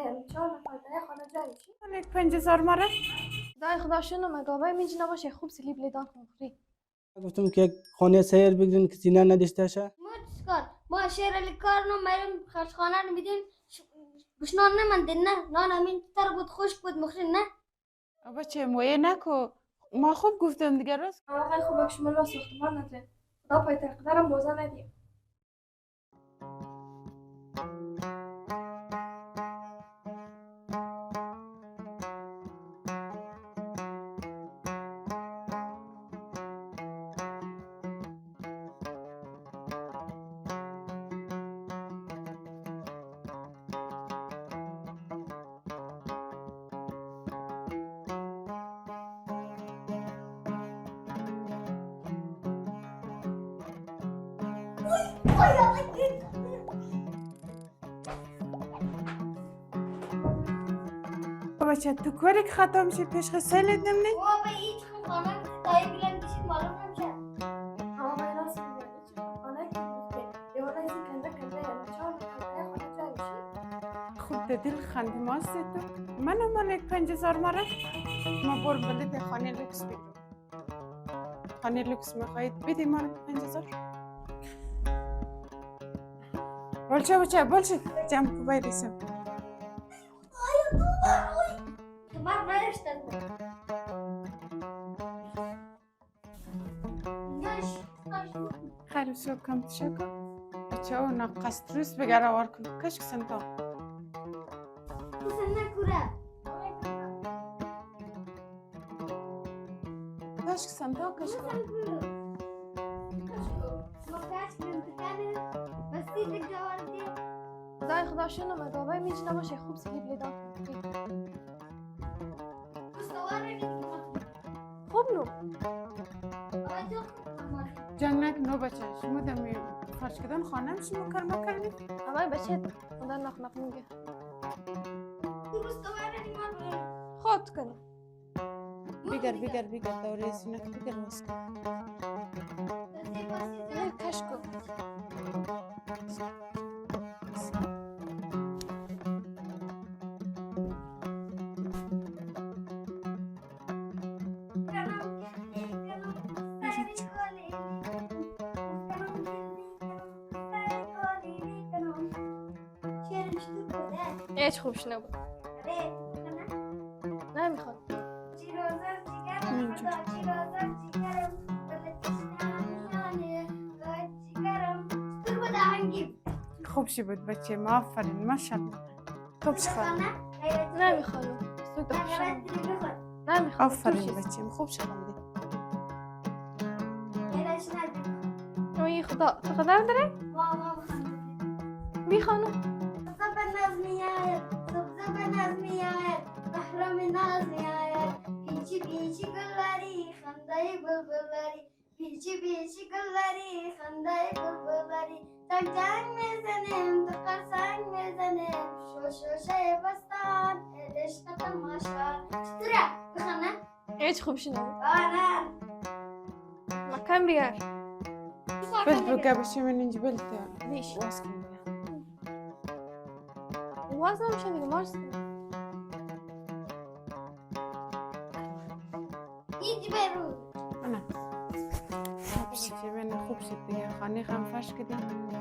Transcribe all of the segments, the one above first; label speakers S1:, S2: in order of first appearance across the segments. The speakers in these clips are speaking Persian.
S1: دایم 4 نفر در خانه جای میشیم.
S2: من یک 5000 مره
S1: دای خدا شنو مگابای میج نباشه خوب سلیب لیدان کنی.
S3: گفتم که یک خانه سیر بگیرین که زینه نداشته شه.
S4: مچکار ما شهر کار نو میرم خرچخانه رو میدین بشنان نماندین نه نان همین تر بود خوش بود مخرین نه
S2: بچه مویه نکو ما خوب گفتم دیگه راست
S1: آقای خوب شما را ساختمان نداره. خدا پای تقدرم موزه ندیم.
S2: بچه تو کوری که خطا میشه پیش سیلت نمونه
S4: ما به هیچ خانه دایی بیلن کشید معلوم نمیشه
S1: اما من راست میگم خانه که گفته دیوانه ایزی کنده کنده یعنی 4 نفر در خانه جای میشیم.
S2: خوب ده دل خندی ماست تو من یک 5000 مره ما بر بلده خانه لوکس بگیرم خانه لوکس میخواهید بیدی ما 5000 بلشه جمع کو بایدیسم
S4: خبر نداشتن
S2: خیلی سو کم تشکر بچه ها نقص روز بگره وار کن کشک سنتا
S4: کسن نکوره
S2: کشک سنتا کشک
S1: دای خدا شنو مگابای میج نباشه خوب سلیب لیدان کنی. خوب نو.
S2: جنگ نکنو بچه شما دمی خرج کردن خانه میشه مکرمه کردید
S1: اما بچه خدا نق میگه. خود کنی.
S2: بیگر دوره سینک بیگر واسه
S1: نه کشکو. هیچ خوبش نبود. نمیخواد.
S2: خوبشی بود بچه ما آفرین ماشاءالله خوبش خواهد
S1: نمیخواد. سوگ داشتم. نمیخواد.
S2: آفرین بچه خوبش خواهد
S1: اوی خدا تو خدا داره؟ میخوانو
S4: پیچی گلاری خندای بلبلاری پیچی گلاری خندای بلبلاری تک جنگ میزنیم تو قرسنگ میزنیم شوشه بستان عشق تماشا چطوره بخنه؟
S1: هیچ خوبش نبود.
S4: نه
S1: مکان بیار.
S2: بس بگه بشه من اینجا بلده
S1: بیش.
S2: واس کن
S1: واز نمیشه دیگه مارس.
S4: اینجا برو
S2: نه بچه من خوب شد دیگه خانه خم فرش کردیم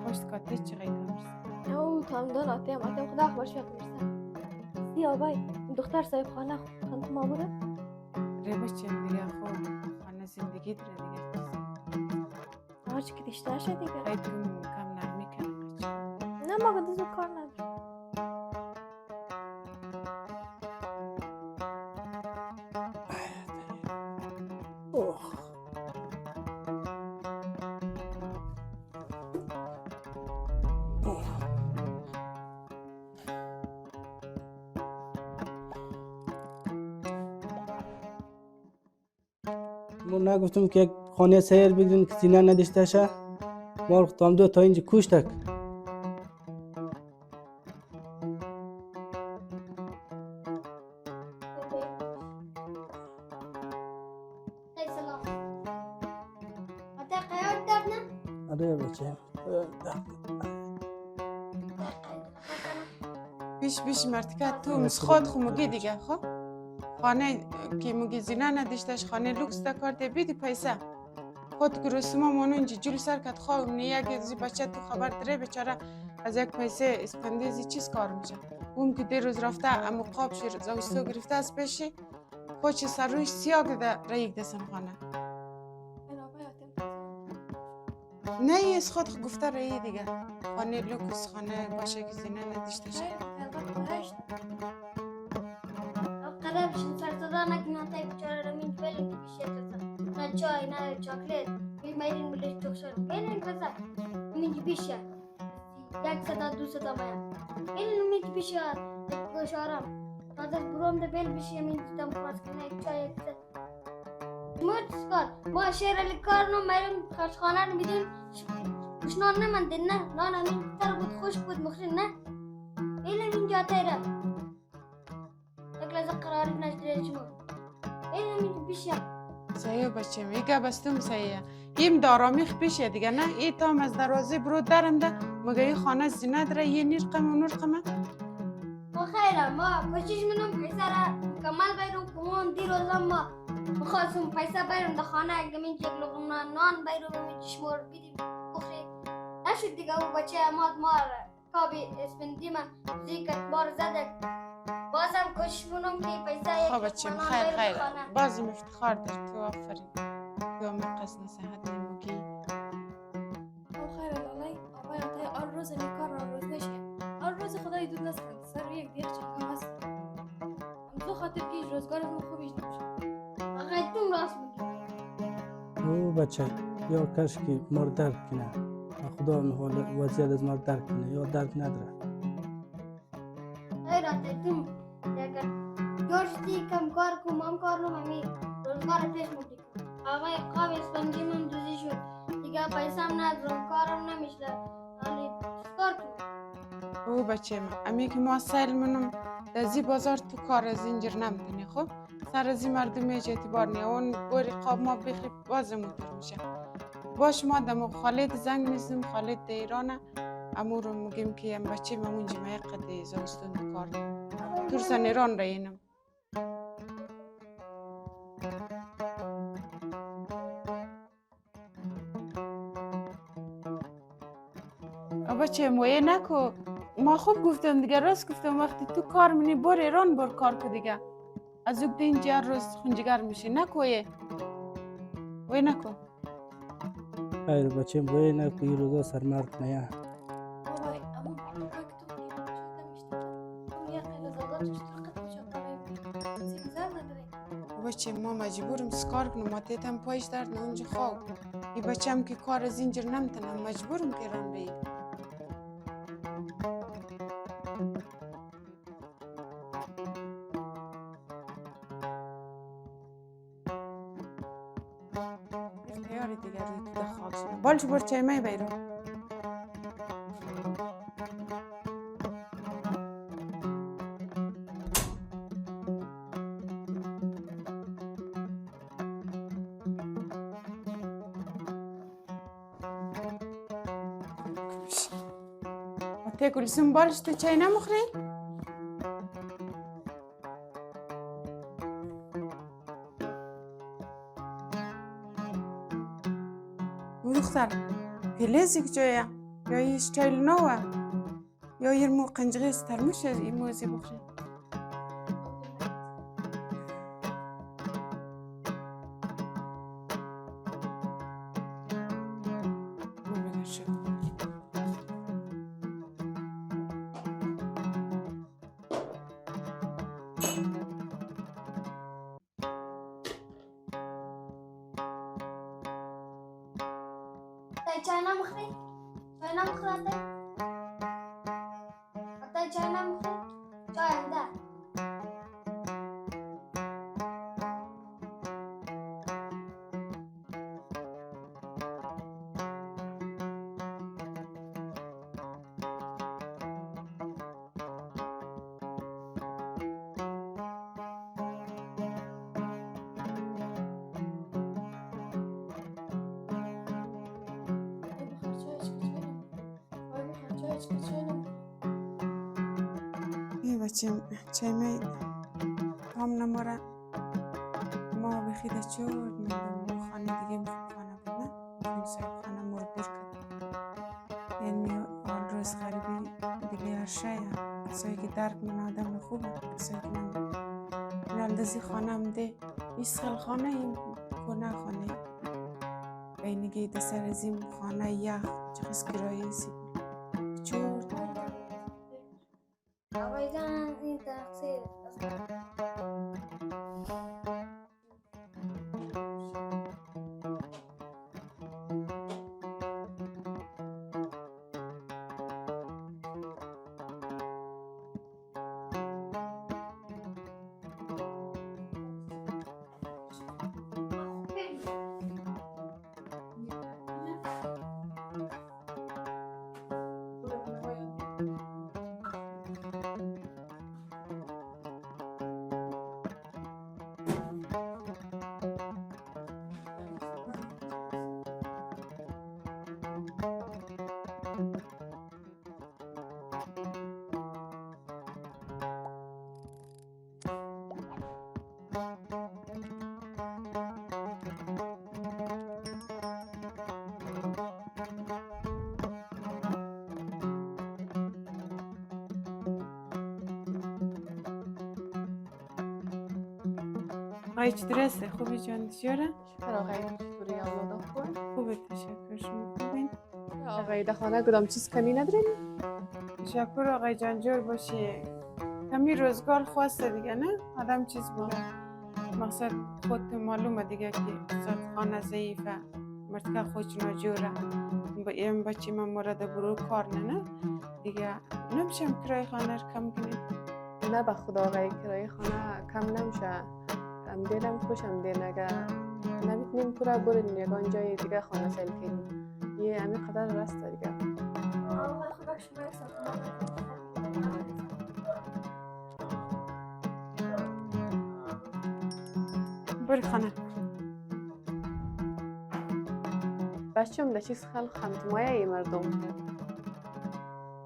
S2: پشت کاته چقدر کمرس
S1: او تو هم دان آتیم خدا خوش بیاد مرسه. سیابای دختر صاحب خانه خانه ما بوده.
S2: ره بچه دیگه خوب خانه زندگی داره دیگه
S1: هرچی که دیشتر شد دیگه.
S2: خیلی کم نرمی کنه
S1: نه ما گده زود کار نداره.
S3: ما نگفتم که یک خانه سیر بگیرین که زینه نداشته شه. ما گفتم دو تا اینجا کشتک.
S2: پیش بیش مرتکه تو مسخات خو مگی دیگه خب خانه که مگی زینه نداشتش خانه لوکس دا کرده بیدی پیسه خود که رسوما مانو اینجا جلو سر کت خواه یک زی بچه تو خبر داره بیچاره از یک پیسه اسپندیزی چیز کار میشه اون که دی روز رفته اما قاب شیر زوستو گرفته از پیشی خود چه سر رویش سیاه گده رایگ دستن خانه نه ایس خود گفته رایی دیگه خانه لوکس خانه باشه که زینه نداشته شه
S4: قرار بشین سرزده نکنه تای بچاره رو من بلیم که بیشه تسا نه چای نه چاکلیت میرین بلیش توکشن بلیم بزا من بیشه یک صدا دو صدا مایم بلیم من بیشه گوش آرام تازه بروم ده بل بشه من دیدم خواست کنه یک چای یک صدا ما شهر علی کار نو میریم خرچخانه رو میدیم بشنان نمندین نه نان همین تر بود خوش بود مخرین نه بلیم اینجا تایره یک لحظه قراری نشده شما این همین بیشه
S2: سایه بچه میگه بستم سایه این دارامیخ بیشه دیگه نه ای تام از دروازه برو درم ده مگه ای خانه زینه داره یه نیر قمه و نور قمه
S4: ما خیره ما کشیش منم پیسه را کمال بیرون کمون دی روزم ما بخواستم پیسه بیرون ده خانه اگه من یک لقمه نان بیرون من چشمور بیدیم بخری نشد دیگه او بچه اماد مار کابی اسپندی من زیکت بار زده بازم کشیش منم که پیسه یک
S2: خب بچه خیر بازم افتخار در تو آفرین یا مقص نصیحت نموگی
S1: خیر لالی آبای آتای آن روز میکار آن روز نشه آن روز خدای دود نست سر یک دیخ چکم هست تو خاطر که روزگار ما خوبیش نمیشه
S4: آقای تو راست میگی
S3: او بچه یا کش که مار درک کنه خدا حال وضعیت از مار درک کنه یا درک نداره
S4: خیر آتای تو اگر جورشتی کم کار کم هم کار نم همی روزگار پیش مبدی آقای قاب اسپنجی من دوزی شد دیگه پیسه هم ندارم کارم نمیشه حالی کار کنم
S2: او بچه من امی که ما سیل منم دزی بازار تو کار زنجیر نمتنی خب سر ازی مردم ایج اعتبار نی اون بوری قاب ما بخری باز موتور میشه باش ما دمو خالد زنگ میزنم خالد ده ایرانه امو رو مگیم که ام بچه من اونجا قده زوستون کار ترسن ایران را اینم بچه مویه نکو ما خوب گفتم دیگه راست گفتم وقتی تو کار منی بار ایران بار کار کو دیگه از اوک اینجا روز خونجگر میشه نکویه وی نکو
S3: خیر بچه بوی نکو این روزا سرمرد نیا
S1: آبای امون وقت تو یک لذاقات اشتراکت میشه قبل سیمزر نداره
S2: بچه ما مجبورم سکار کنم ما تیتم پایش درد نه اونجا خواب ای بچه هم که کار زنجیر نمتنم مجبورم که ایران بید اختیاری دیگر روی تو دخواب شدم بالش بر چای مای بیرون تاكل بالش تو چای نمخری؟ دختر فلزك جاية يا يشتغل نوع يا يرمو قنجغيس ترمش يموزي بخري
S4: چای نمیخوری؟ چای نمیخوری آتای چای نمیخوری؟ چای انده
S2: بچیم چیمه هم نماره ما بخیده چود میدونم خانه دیگه میخوام خانه بود نه این صاحب خانه مربور کرد یعنی آن روز غریبی دیگه هر شیه کسایی که درک من آدم خوبه کسایی که من رالدزی خانه هم ده ایسخل خانه این کنه خانه بینگی دسر از این خانه یخ چقیز گرایی سی چود
S4: آقای جان این تقصیر
S2: آقای چی درسته خوبی جان دیجوره؟
S5: شکر آقای چطوری اولاد خوب؟
S2: خوبه تشکر شما خوبین؟
S5: آقای در خانه کدام چیز کمی ندارین؟
S2: تشکر آقای جان جور باشی کمی روزگار خواسته دیگه نه؟ آدم چیز بوده مقصد خود معلومه دیگه که خانه ضعیفه مرتکه خودش ناجوره با این بچه من مورد برو کار نه دیگه نمیشم کرای خانه رو کم کنیم
S5: نه به خدا آقای کرایه خانه کم نمیشه هم دلم خوشم دین اگه نمیتونیم پورا برین یگان جای دیگه خانه سیل کنیم یه همین قدر رسته دیگه
S1: آقای خدا شما یک ساعت
S2: بری خانه
S5: بچم در چیز خلق خمتمایه ای مردم